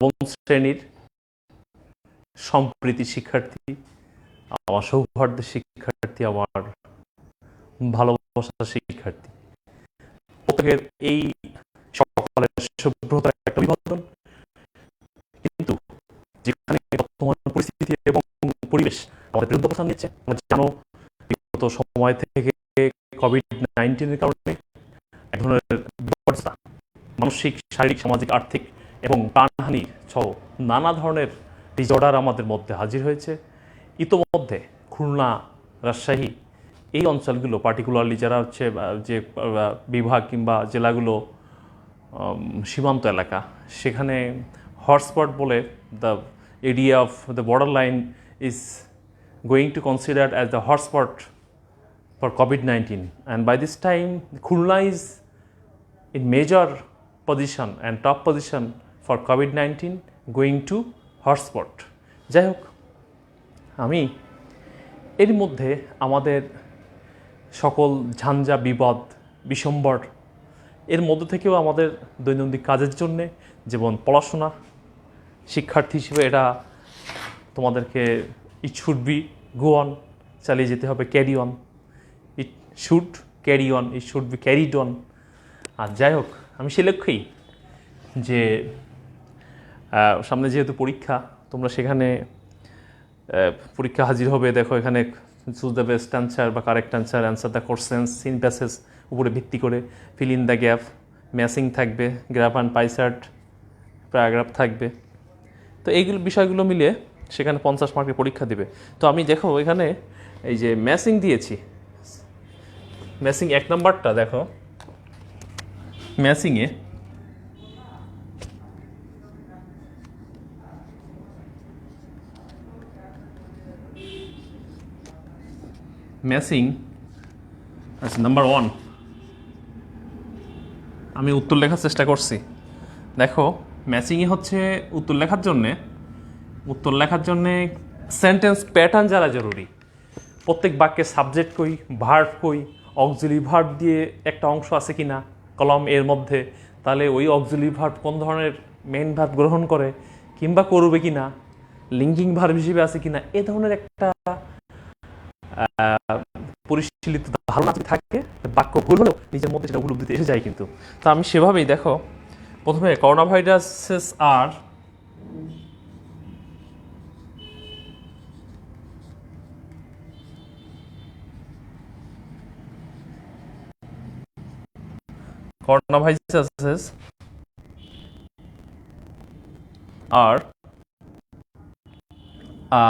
নবম শ্রেণীর সম্প্রীতি শিক্ষার্থী, আমার সৌহার্দ্যের শিক্ষার্থী, আমার ভালোবাসার শিক্ষার্থী, প্রত্যেকের এই সকালের শুভ্রতার একটা অভিবাদন। কিন্তু যেখানে বর্তমান পরিস্থিতি এবং পরিবেশ আমাদের বিরুদ্ধে অবস্থান নিচ্ছে, জানো বিগত সময় থেকে কোভিড-19 কারণে এক ধরনের বিপর্যয়, মানসিক, শারীরিক, সামাজিক, আর্থিক এবং প্রাণহানি সহ নানা ধরনের ডিসঅর্ডার আমাদের মধ্যে হাজির হয়েছে। ইতোমধ্যে খুলনা, রাজশাহী এই অঞ্চলগুলো পার্টিকুলারলি যারা হচ্ছে যে বিভাগ কিংবা জেলাগুলো সীমান্ত এলাকা, সেখানে হটস্পট বলে the area of the border line is going to considered as the hotspot for COVID-19, and by this time Khulna is in major position and top position for COVID-19 going to hotspot. যাই হোক, আমি এর মধ্যে আমাদের সকল ঝাঞ্ঝা, বিবাদ, বিসম্বর এর মধ্যে থেকেও আমাদের দৈনন্দিন কাজের জন্যে, যেমন পড়াশোনা, শিক্ষার্থী হিসেবে এটা তোমাদেরকে it should be go on, চালিয়ে যেতে হবে, carry on, it should carry on, it should be carried on. আর যাই হোক, আমি সে লক্ষ্যেই যে সামনে যেহেতু পরীক্ষা, তোমরা সেখানে পরীক্ষা হাজির হবে। দেখো এখানে চুজ দ্য বেস্ট অ্যান্সার বা correct answer, answer the questions in passage উপরে ভিত্তি করে, fill in the gap, matching থাকবে, গ্রাফ অ্যান্ড পাইচার্ট, প্যারাগ্রাফ থাকবে। তো এইগুলো বিষয়গুলো মিলিয়ে সেখানে 50 মার্কের পরীক্ষা দেবে। তো আমি দেখো এখানে এই যে ম্যাচিং দিয়েছি, ম্যাচিং 1 নম্বরটা দেখো, ম্যাচিংয়ে আচ্ছা নাম্বার 1 আমি উত্তর লেখার চেষ্টা করছি। দেখো ম্যাচিংয়ে হচ্ছে উত্তর লেখার জন্যে সেন্টেন্স প্যাটার্ন যারা জরুরি, প্রত্যেক বাক্যে সাবজেক্ট কই, ভার্ব কই, অক্সিলারি ভার্ব দিয়ে একটা অংশ আছে কি না কলম এর মধ্যে, তাহলে ওই অক্সিলারি ভার্ব কোন ধরনের মেইন ভার্ব গ্রহণ করে কিংবা করবে কি না, লিঙ্কিং ভার্ব হিসেবে আছে কি না, এ ধরনের একটা পরিশীলিত ধারণা যদি থাকে, বাক্য ভুল হলেও নিজের মধ্যে সেটা উপলব্ধিতে এসে যায়। কিন্তু তো আমি সেভাবেই দেখো, প্রথমে corona viruses are coronaviruses are a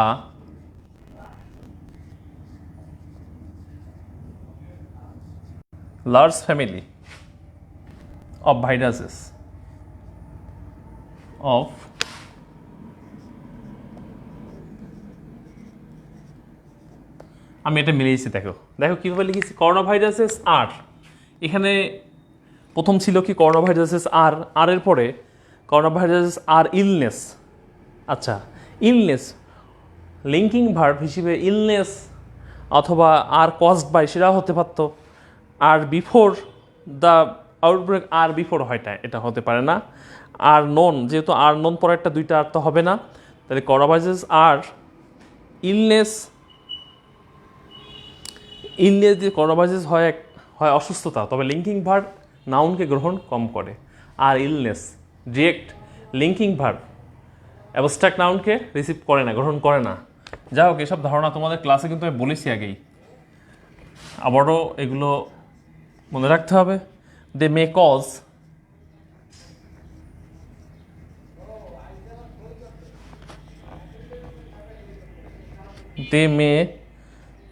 large family of viruses of আমি এটা মিলিয়েছি। দেখো কীভাবে লিখেছি, করোনা ভাইরাসেস আর, এখানে প্রথম ছিল কি করোনা ভাইরাসেস আর এর পরে করোনা ভাইরাসেস আর ইলনেস। আচ্ছা, ইলনেস লিঙ্কিং ভার্ব হিসেবে ইলনেস অথবা আর কজড বাই সেটা হতে পারত, are before the outbreak, are before হয়টা এটা হতে পারে না। আর নন, যেহেতু আর নন পরেরটা দুইটা আর তো হবে না, তাহলে করোনা ভাইরাসেস আর ইলনেস দিয়ে করোনা ভাইরাসেস হয় অসুস্থতা, তবে লিঙ্কিং ভার্ব নাউনকে গ্রহণ কম করে। আর illness direct linking verb abstract নাউনকে রিসিভ করে না, গ্রহণ করে না। যাই হোক, এসব ধারণা তোমাদের ক্লাসে কিন্তু আমি বলেছি আগেই, আবারও এগুলো মনে রাখতে হবে। They may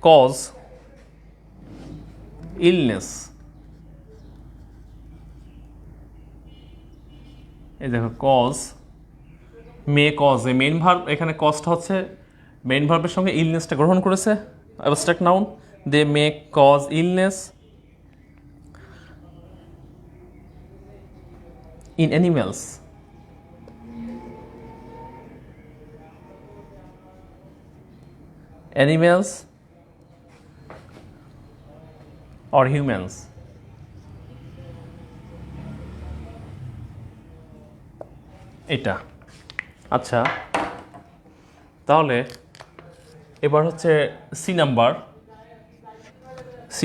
cause illness. এই দেখো কজ, মে কজ, এই মেইন ভার্ব, এখানে কজটা হচ্ছে মেইন ভার্বের সঙ্গে ইলনেসটা গ্রহণ করেছে, abstract noun. They may cause illness in animals or humans। এটা আচ্ছা, তাহলে এবার হচ্ছে সি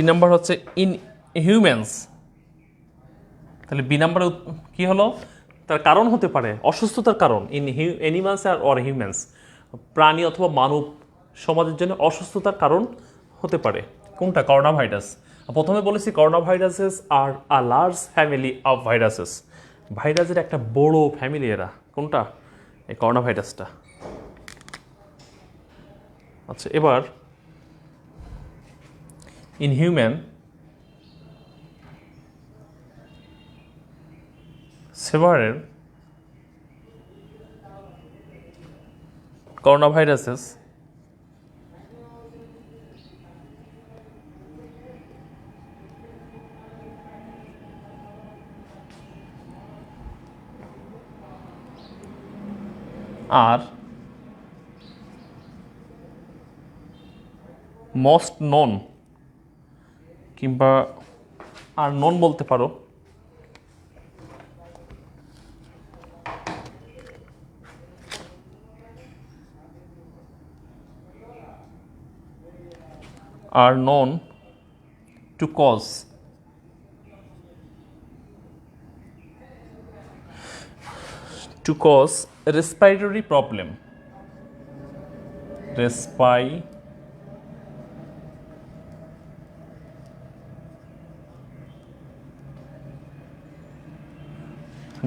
নাম্বার হচ্ছে ইন হিউম্যানস। তাহলে বি নাম্বার কি হলো? তার কারণ হতে পারে, অসুস্থতার কারণ ইন অ্যানিমালস অর হিউম্যানস, প্রাণী অথবা মানব সমাজের জন্য অসুস্থতার কারণ হতে পারে। কোনটা? Corona virus. প্রথমে বলেছি corona viruses are a large family of viruses, ভাইরাসের একটা বড় ফ্যামিলি এরা। কোনটা? এই করোনা ভাইরাসটা। আচ্ছা, এবার in human several coronaviruses are most known, কিংবা আর নন বলতে পারো, are known to cause respiratory problem,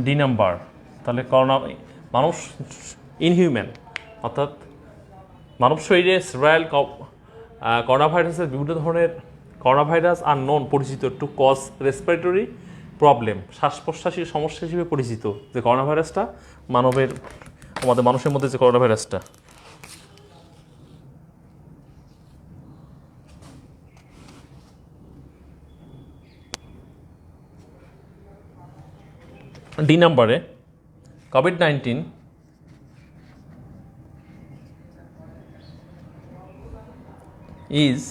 D number. তাহলে করোনা মানুষ ইনহিউম্যান, অর্থাৎ মানব শরীরে সেভারাল করোনা ভাইরাসের বিভিন্ন ধরনের করোনা ভাইরাস আর নন পরিচিত টু কজ রেসপিরেটরি প্রবলেম, শ্বাস প্রশ্বাসের সমস্যা হিসেবে পরিচিত যে করোনা ভাইরাসটা আমাদের মানুষের মধ্যে যে করোনা ভাইরাসটা। ডি নাম্বারে COVID-19 is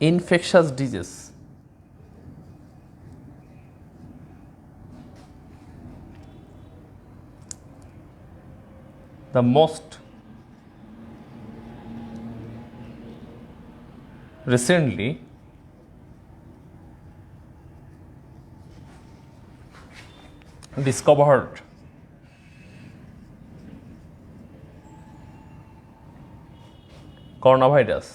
infectious disease, the most recently discovered coronavirus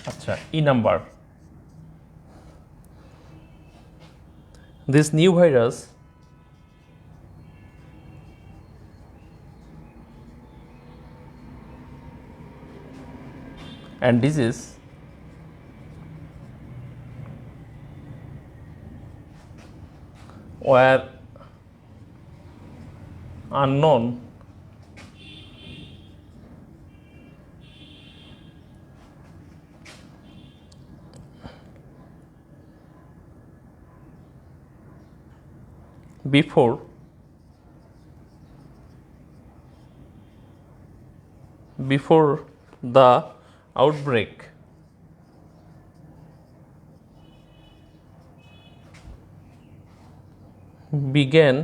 আচ্ছা, E number, this new virus and disease were unknown before the outbreak began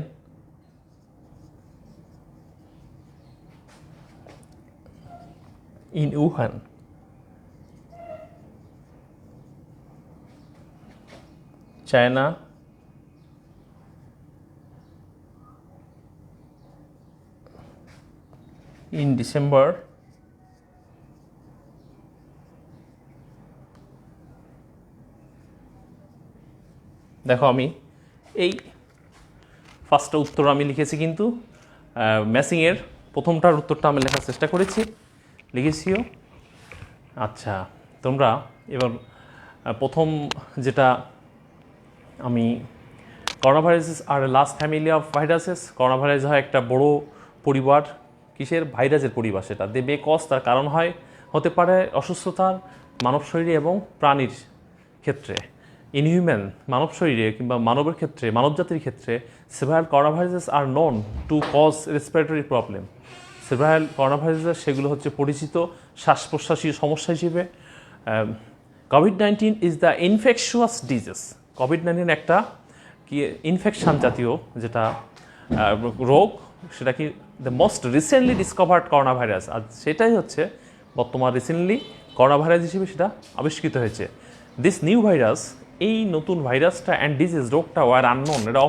in Wuhan, China, in December দেখো আমি এই ফার্স্টটা উত্তর আমি লিখেছি, কিন্তু ম্যাসিংয়ের প্রথমটার উত্তরটা আমি লেখার চেষ্টা করেছি, লিখেছিও। আচ্ছা, তোমরা এবার প্রথম যেটা আমি corona viruses are last family of viruses, corona virus হয় একটা বড় পরিবার, কিসের? ভাইরাসের পরিবার। সেটা দেবে কজ, তার কারণ হতে পারে অসুস্থতার মানব শরীরে এবং প্রাণীর ক্ষেত্রে। ইন হিউম্যান মানব শরীরে কিংবা মানবের ক্ষেত্রে মানব জাতির ক্ষেত্রে several corona viruses are known to cause respiratory problem. Several corona viruses সেগুলো হচ্ছে পরিচিত শ্বাস প্রশ্বাসী সমস্যা হিসেবে। কোভিড-19 ইজ দ্য ইনফেকশাস ডিজিজ। কোভিড-19 একটা কি ইনফেকশান জাতীয় যেটা রোগ, সেটা কি the most recently discovered corona virus, আর সেটাই হচ্ছে বর্তমান রিসেন্টলি করোনা ভাইরাস হিসেবে সেটা আবিষ্কৃত হয়েছে। দিস নিউ ভাইরাস, এই নতুন ভাইরাসটা অ্যান্ড ডিজিজ রোগটা ওয়ার আননোন, এটা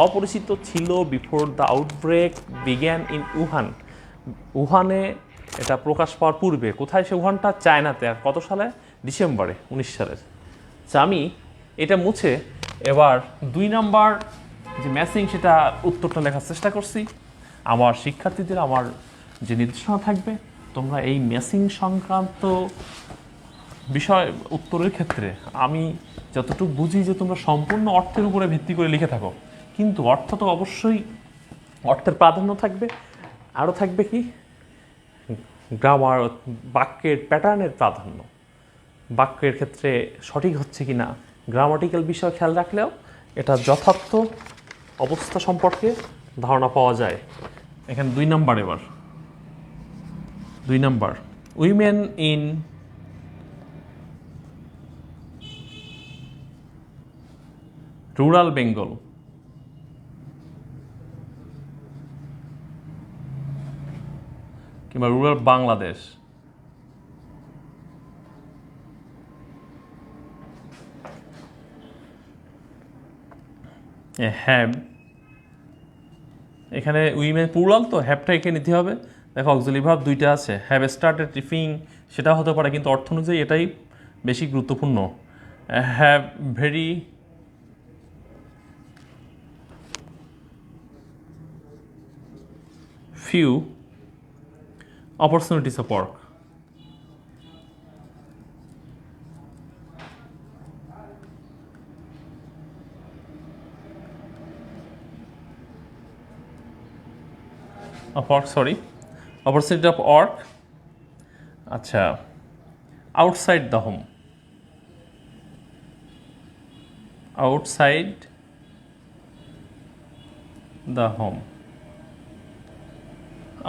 অপরিচিত ছিল before the outbreak began in Wuhan. উহানে এটা প্রকাশ পাওয়ার পূর্বে, কোথায় সে উহানটা? চায়নাতে। আর কত সালে? ডিসেম্বরে 19 সালের। আচ্ছা, আমি এটা মুছে এবার 2 নাম্বার যে ম্যাসিং সেটা উত্তরটা লেখার চেষ্টা করছি। আমার শিক্ষার্থীদের আমার যে নির্দেশনা থাকবে, তোমরা এই ম্যাসিং সংক্রান্ত বিষয় উত্তরের ক্ষেত্রে আমি যতটুকু বুঝি যে তোমরা সম্পূর্ণ অর্থের উপরে ভিত্তি করে লিখে থাকো, কিন্তু অর্থ তো অবশ্যই অর্থের প্রাধান্য থাকবে, আরও থাকবে কি গ্রামার, বাক্যের প্যাটার্নের প্রাধান্য। বাক্যের ক্ষেত্রে সঠিক হচ্ছে কি না গ্রামাটিক্যাল বিষয় খেয়াল রাখলেও এটা যথার্থ অবস্থা সম্পর্কে ধারণা পাওয়া যায়। এখানে 2 নাম্বার, এবার 2 number, women in rural Bengal কিংবা রুরাল বাংলাদেশ হ্যাভ, এখানে উইমেন প্লুরাল তো হ্যাভটা এখানে নিতে হবে। দেখো অক্সিলারি ভার্ব দুইটা আছে, হ্যাভ স্টার্টেড রিফিং সেটা হতে পারে, কিন্তু অর্থ অনুযায়ী এটাই বেশি গুরুত্বপূর্ণ। Have very few opportunities of work. Opportunity of work. আচ্ছা, outside the home, outside the home.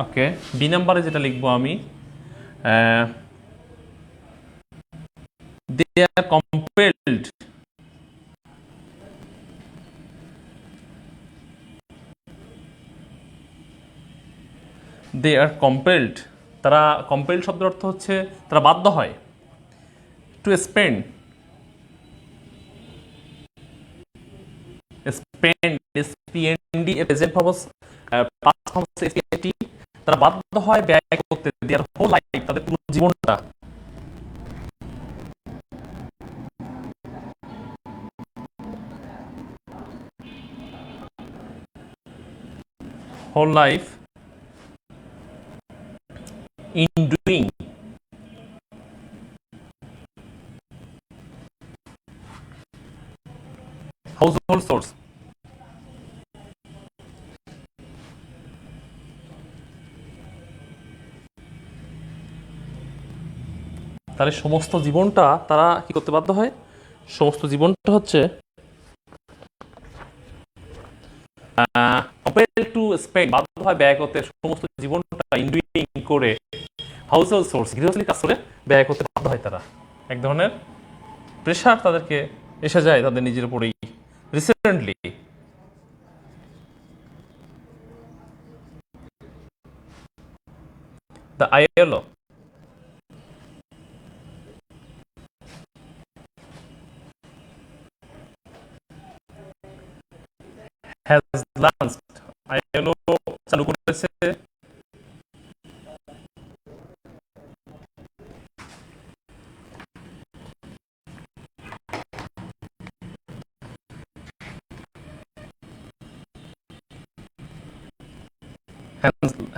Okay, B নাম্বারে যেটা লিখবো আমি, they are compelled, they are compelled, তারা, কম্পেলড শব্দের অর্থ হচ্ছে তারা বাধ্য হয়, to spend, spend S P N D present verbs past verbs S P N D, তারা বাধ্য হয় ব্যয় করতে, দেয়ার হোল লাইফ, তাদের পুরো জীবনটা, whole life in doing household chores। তাহলে সমস্ত জীবনটা তারা কি করতে বাধ্য হয়? সমস্ত জীবনটা হচ্ছে কম্পেয়ার টু স্পেন্ড, বাধ্য হয় ব্যয় করতে, সমস্ত জীবনটা ইন ডুইং করে, হাউসহোল্ড সোর্স গৃহস্থলী কাজ করে ব্যয় করতে বাধ্য হয় তারা। এক ধরনের প্রেশার তাদেরকে এসে যায় তাদের নিজের উপরেই recently. The ILO has launched, ILO চালু করেছে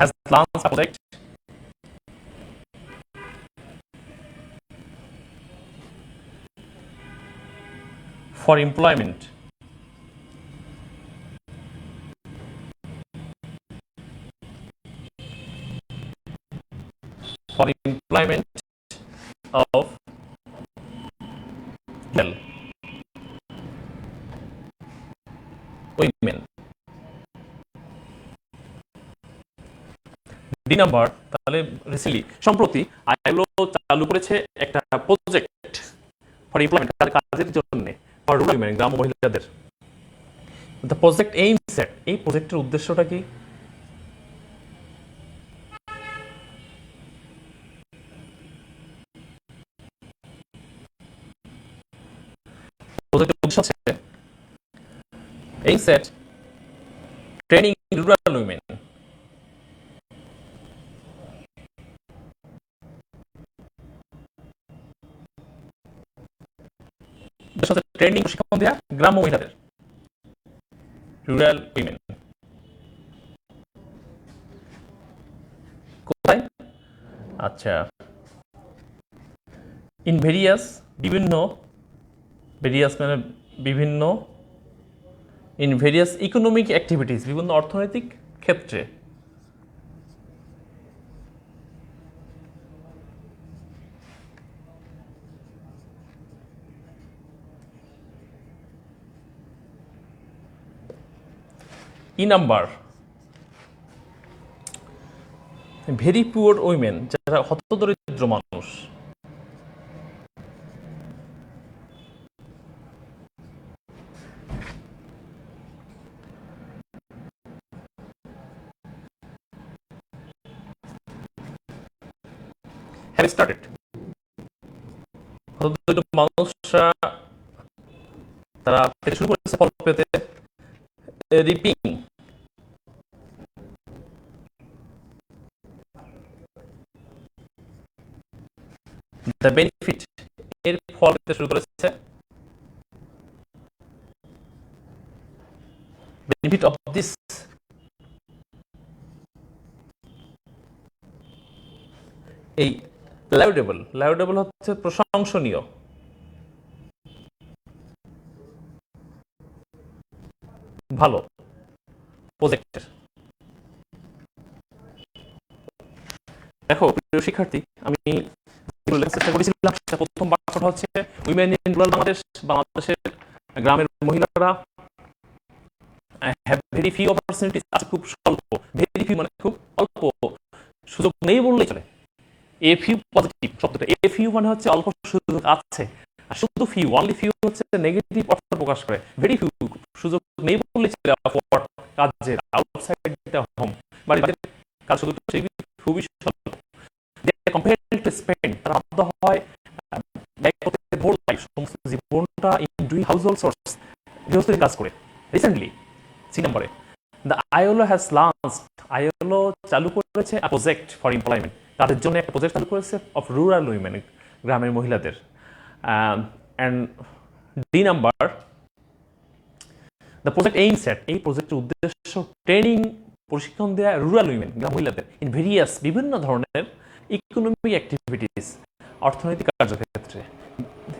has launched a project for employment of women. D number, তাহলে রিসেন্টলি সম্প্রতি আইএলও চালু করেছে একটা প্রজেক্ট ফর এমপ্লয়মেন্ট, কাজের জন্য ফর রুরাল উইমেন, গ্রাম মহিলাদের। দ্য প্রজেক্ট এইমস এট, এই প্রজেক্টের উদ্দেশ্যটা কি? প্রজেক্টের উদ্দেশ্য হচ্ছে এইমস এট ট্রেনিং রুরাল উইমেন। ট্রেনিং প্রশিক্ষণ দেওয়া গ্রাম্য মহিলাদের, রুরাল উইমেন। কোথায়? আচ্ছা, ইন ভেরিয়াস, বিভিন্ন, ভেরিয়াস মানে বিভিন্ন, ইন ভেরিয়াস ইকোনমিক অ্যাক্টিভিটিস, বিভিন্ন অর্থনৈতিক ক্ষেত্রে। E number, very poor women, যারা হতদরিদ্র মানুষ। হ্যাভ স্টার্টেড, হতদরিদ্র মানুষরা তারা পেতে শুরু করেছে, ফল পেতে, রিপিং দ্য বেনিফিট, এর ফল পেতে শুরু করেছে, বেনিফিট অফ দিস, এই লাউডেবল, লাউডেবল হচ্ছে প্রশংসনীয়, ভালো প্রজেক্টের। দেখো প্রিয় শিক্ষার্থী, আমি চেষ্টা করেছিলাম, প্রথম বাক্যটা হচ্ছে উইমেন ইন রুরাল বাংলাদেশ, বাংলাদেশের গ্রামের মহিলারা হ্যাভ ভেরি ফিউ অপরচুনিটিস, আছে খুব স্বল্প, ভেরি ফিউ মানে খুব অল্প সুযোগ নেই বললেই চলে। এ ফিউ পজিটিভ শব্দটা, এ ফিউ মানে হচ্ছে অল্প সুযোগ আছে, আর শুধু ফিউ, অনলি ফিউ হচ্ছে নেগেটিভ অর্থ প্রকাশ করে। ভেরি ফিউ সুযোগ নেই বললেই চলে, কাজের আউটসাইড দ্য হোম, বাড়ির কাজ সুযোগ খুবই স্বল্প। তারা বাধ্য হয় ব্যয় করতে ভোর লাইফ, সমস্ত জীবনটা ইন ডুইং হাউসহোল্ড সোর্স, গৃহস্থলীর কাজ করে। রিসেন্টলি সি নম্বরে, the ILO has launched, ILO চালু করেছে আ প্রজেক্ট ফর এমপ্লয়মেন্ট, তাদের জন্য একটা প্রজেক্ট চালু করেছে অফ রুরাল উইমেন, গ্রামের মহিলাদের। And D number, the project aims at, এই প্রজেক্টের উদ্দেশ্য ট্রেনিং প্রশিক্ষণ দেওয়া রুরাল উইমেন, গ্রাম মহিলাদের, ইন ভেরিয়াস বিভিন্ন ধরনের ইকোনমিক অ্যাক্টিভিটিস, অর্থনৈতিক কার্যক্ষেত্রে।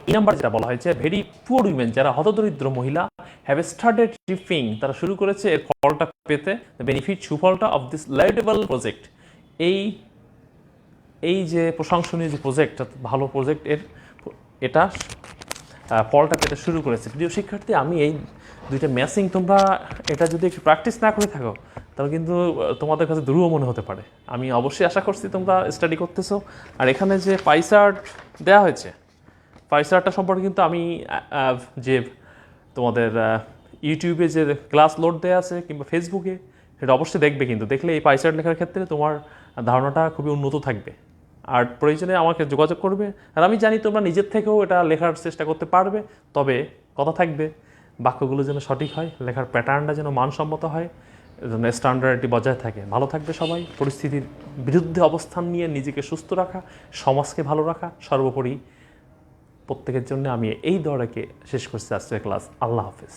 এই নাম্বার যেটা বলা হয়েছে, ভেরি পুয়ার উইমেন, যারা হতদরিদ্র মহিলা, হ্যাভ স্টার্টেড রিপিং, তারা শুরু করেছে এর ফলটা পেতে, বেনিফিট সুফলটা অফ দিস লাউডেবল প্রজেক্ট, এই যে প্রশংসনীয় যে প্রজেক্ট, ভালো প্রজেক্ট, এটা ফলটা পেতে শুরু করেছে। প্রিয় শিক্ষার্থী, আমি এই দুইটা ম্যাচিং, তোমরা এটা যদি একটু প্র্যাকটিস না করে থাকো তাহলে কিন্তু তোমাদের কাছে দুরূহ মনে হতে পারে। আমি অবশ্যই আশা করছি তোমরা স্টাডি করতেছো। আর এখানে যে পাই চার্ট দেওয়া হয়েছে, পাই চার্টটা সম্পর্কে কিন্তু আমি যে তোমাদের ইউটিউবে যে ক্লাস লোড দেওয়া আছে কিংবা ফেসবুকে, সেটা অবশ্যই দেখবে, কিন্তু দেখলে এই পাই চার্ট লেখার ক্ষেত্রে তোমার ধারণাটা খুবই উন্নত থাকবে। আর প্রয়োজনে আমাকে যোগাযোগ করবে। আর আমি জানি তোমরা নিজের থেকেও এটা লেখার চেষ্টা করতে পারবে, তবে কথা থাকবে বাক্যগুলো যেন সঠিক হয়, লেখার প্যাটার্নটা যেন মানসম্মত হয়, যেন স্ট্যান্ডার্ডটি বজায় থাকে। ভালো থাকবে সবাই। পরিস্থিতির বিরুদ্ধে অবস্থান নিয়ে নিজেকে সুস্থ রাখা, সমাজকে ভালো রাখা, সর্বোপরি প্রত্যেকের জন্য আমি এই দোয়াটাকে শেষ করছি আজকের ক্লাস। আল্লাহ হাফেজ।